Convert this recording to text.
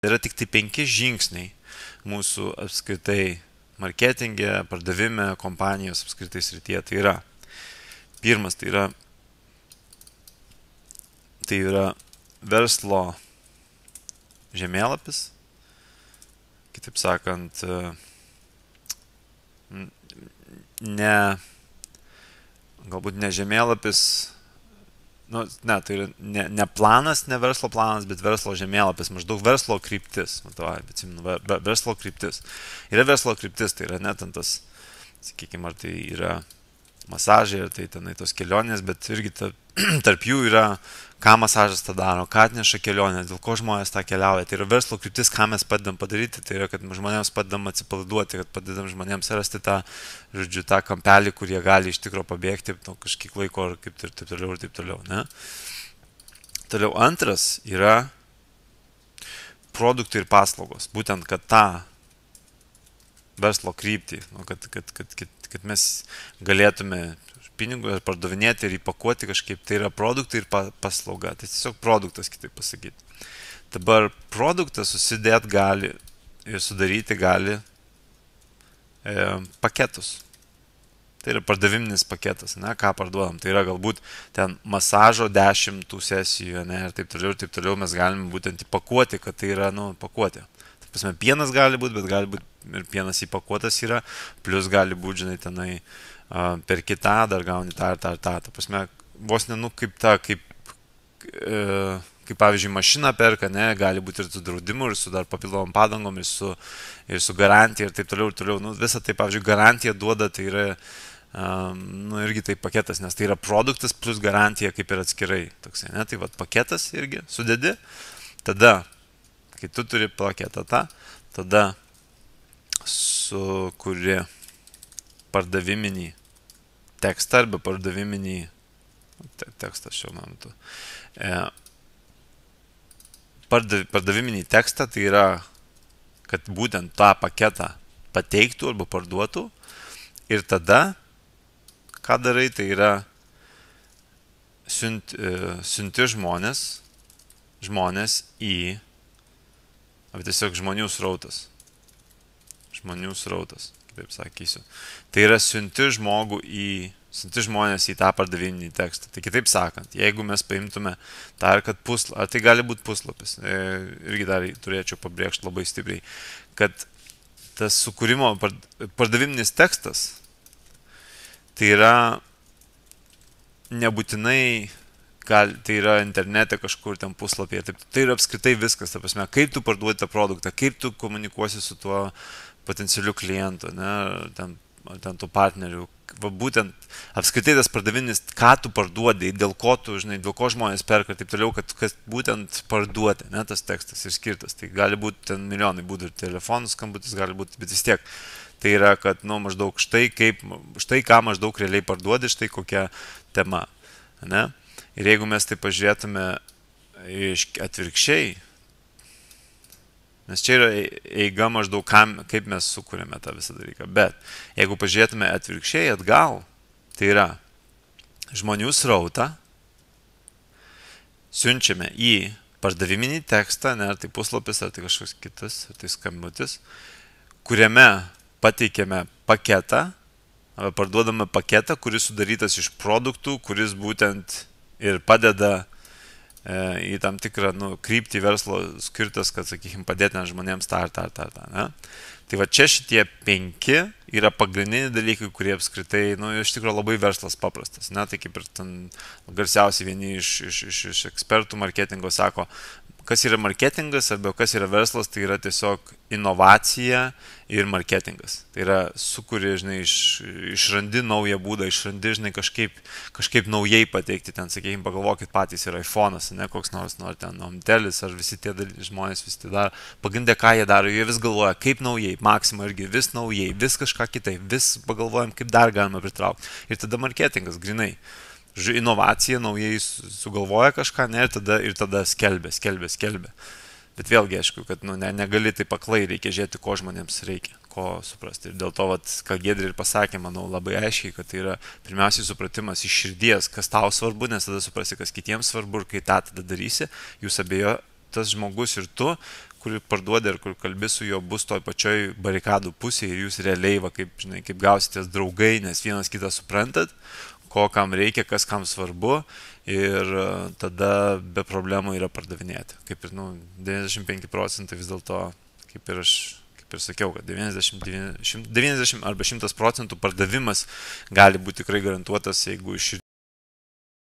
yra tik tai 5 žingsniai mūsų apskritai marketinge, pardavime, kompanijos apskritai srityje. Tai yra pirmas, tai yra verslo žemėlapis, kitaip sakant, galbūt ne žemėlapis, tai yra ne planas, ne verslo planas, bet verslo žemėlapis, maždaug verslo kryptis. Verslo kryptis. Yra verslo kryptis, tai yra net ant tas, sakykime, ar tai yra masažai, ar tai tenai tos kelionės, bet irgi tarp jų yra, ką masažas tą daro, ką atneša kelionės, dėl ko žmonės tą keliauja. Tai yra verslo kryptis, ką mes padedam padaryti, tai yra, kad žmonėms padedam atsipalaiduoti, kad padedam žmonėms rasti tą kampelį, kur jie gali iš tikro pabėgti kažkiek laiko, ar kaip taip toliau, ne? Toliau antras yra produktai ir paslaugos. Būtent, kad tą verslo kryptį, kad mes galėtume pinigų ir pardavinėti ir įpakuoti kažkaip, tai yra produktai ir paslauga. Tai tiesiog produktas, kitaip pasakyti. Dabar produktas susidėti gali ir sudaryti gali paketus. Tai yra pardaviminis paketas, ne, ką parduodam. Tai yra galbūt ten masažo 10 sesijų, ne, ir taip toliau mes galime būtent įpakuoti, kad tai yra, pakuoti. Tai pasme, pienas gali būti, bet gali būti ir pienas įpakuotas yra, plus gali būti, žinai, tenai per kitą dar gauni tą ir tą ir tą. Tai pasme, vos ne, kaip pavyzdžiui mašiną perka, ne, gali būti ir su draudimu, ir su dar papildomom padangom, ir su garantija, ir taip toliau. Visą tai, pavyzdžiui, garantiją duoda, tai yra irgi tai paketas, nes tai yra produktas plus garantija kaip ir atskirai. Toksai, ne? Tai paketas irgi sudedi, tada, kai tu turi paketą tada sukuri pardaviminį tekstą arba pardaviminį tekstą šiuo metu. Pardaviminį tekstą tai yra, kad būtent tą paketą pateiktų arba parduotų ir tada ką darai, tai yra siunti žmonės į tiesiog žmonių srautas, kitaip sakysiu. Tai yra siunti žmonės į tą pardaviminį tekstą. Tai kitaip sakant, jeigu mes paimtume tą, kad ar tai gali būti puslapis, irgi dar turėčiau pabrėžti labai stipriai, kad tas sukūrimo pardaviminis tekstas tai yra nebūtinai, tai yra internete kažkur ten puslapyje, tai yra apskritai viskas, ta prasme, kaip tu parduodi tą produktą, kaip tu komunikuosi su tuo potencialiu klientu, ne, ten tų partnerių, būtent apskritai tas pardaviminis, ką tu parduodi, dėl ko žmonės perka ir taip toliau, kad būtent parduoti, ne, tas tekstas ir skirtas, tai gali būti ten milijonai būdų ir telefonų skambutis gali būti, bet vis tiek. Tai yra, kad, maždaug štai ką maždaug realiai parduodi, štai kokia tema. Ne? Ir jeigu mes tai pažiūrėtume atvirkščiai, nes čia yra eiga maždaug, kaip mes sukūrėme tą visą dalyką, bet jeigu pažiūrėtume atvirkščiai atgal, tai yra žmonių srautą, siunčiame į pardaviminį tekstą, ne, ar tai puslapis, ar tai kažkoks kitas, ar tai skambutis, kuriame pateikėme paketą, arba parduodame paketą, kuris sudarytas iš produktų, kuris būtent ir padeda į tam tikrą kryptį verslo skirtas, kad, sakykime, padėti žmonėms tą. Ne? Tai va čia šitie 5 yra pagrindiniai dalykai, kurie apskritai, iš tikrųjų labai verslas paprastas. Ne? Tai kaip ir ten garsiausiai vieni iš ekspertų marketingo sako, kas yra marketingas arba kas yra verslas, tai yra tiesiog inovacija ir marketingas. Tai yra sukuri, žinai, išrandi naują būdą, išrandi, žinai, kažkaip naujai pateikti ten, sakykime, pagalvokit patys, yra iPhone'as, ne, koks nors ten Omtelis, ar visi tie žmonės vis tai daro. Pagrindė, ką jie daro, jie vis galvoja, kaip naujai, Maxima irgi vis naujai, vis kažką kitai, vis pagalvojam, kaip dar galima pritraukti. Ir tada marketingas, grinai. Inovacija naujai sugalvoja kažką, ne, ir tada skelbia. Bet vėlgi, aišku, kad negali taip aklai, reikia žiūrėti, ko žmonėms reikia, ko suprasti. Ir dėl to, ką Giedrė ir pasakė, manau, labai aiškiai, kad tai yra pirmiausiai supratimas iš širdies, kas tau svarbu, nes tada suprasi, kas kitiems svarbu ir kai tą tada darysi, jūs abejo, tas žmogus ir tu, kurį parduodi ir kur kalbi su juo, bus toj pačioj barikadų pusėje ir jūs realiai, va, kaip, žinai, kaip gausitės draugai, nes vienas kitą suprantat, ko kam reikia, kas kam svarbu ir tada be problemų yra pardavinėti. Kaip ir, 95 procentai vis dėlto, kaip ir sakiau, kad 90 arba 100 procentų pardavimas gali būti tikrai garantuotas, jeigu iš